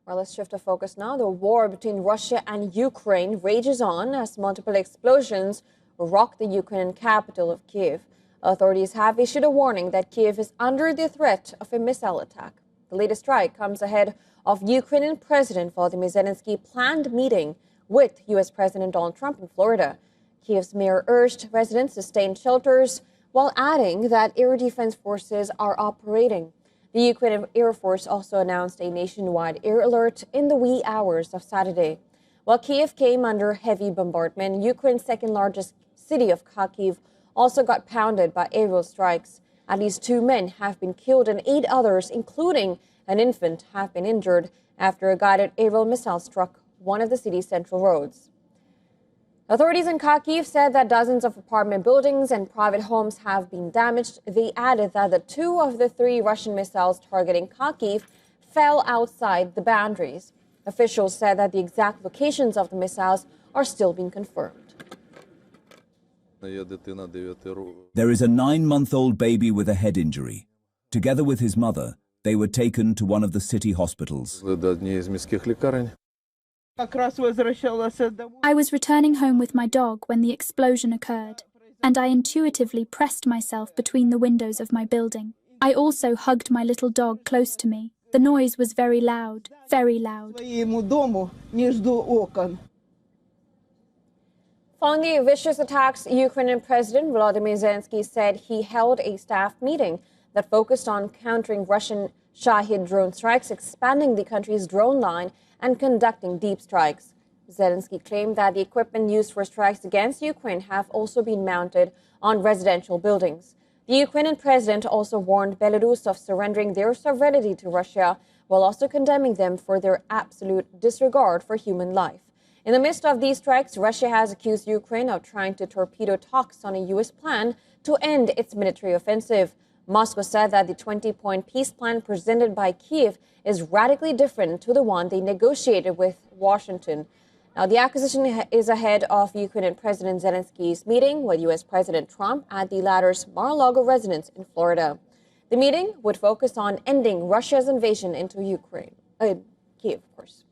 Well, let's shift our focus now. The war between Russia and Ukraine rages on as multiple explosions rock the Ukrainian capital of Kyiv. Authorities have issued a warning that Kyiv is under the threat of a missile attack. The latest strike comes ahead of Ukrainian President Volodymyr Zelensky's planned meeting with U.S. President Donald Trump in Florida. Kyiv's mayor urged residents to stay in shelters while adding that air defense forces are operating. The Ukrainian Air Force also announced a nationwide air alert in the wee hours of Saturday. While Kyiv came under heavy bombardment, Ukraine's second-largest city of Kyiv also got pounded by aerial strikes. At least 2 men have been killed and 8 others, including an infant, have been injured after a guided aerial missile struck one of the city's central roads. Authorities in Kyiv said that dozens of apartment buildings and private homes have been damaged. They added that the 2 of the 3 Russian missiles targeting Kyiv fell outside the boundaries. Officials said that the exact locations of the missiles are still being confirmed. There is a 9-month-old baby with a head injury. Together with his mother, they were taken to one of the city hospitals. I was returning home with my dog when the explosion occurred, and I intuitively pressed myself between the windows of my building. I also hugged my little dog close to me. The noise was very loud, very loud. Following the vicious attacks, Ukrainian President Volodymyr Zelensky said he held a staff meeting that focused on countering Russian Shahid drone strikes, expanding the country's drone line, and conducting deep strikes. Zelensky claimed that the equipment used for strikes against Ukraine have also been mounted on residential buildings. The Ukrainian president also warned Belarus of surrendering their sovereignty to Russia, while also condemning them for their absolute disregard for human life. In the midst of these strikes, Russia has accused Ukraine of trying to torpedo talks on a U.S. plan to end its military offensive. Moscow said that the 20-point peace plan presented by Kyiv is radically different to the one they negotiated with Washington. Now, the accusation is ahead of Ukrainian President Zelensky's meeting with U.S. President Trump at the latter's Mar-a-Lago residence in Florida. The meeting would focus on ending Russia's invasion into Ukraine, Kyiv, of course.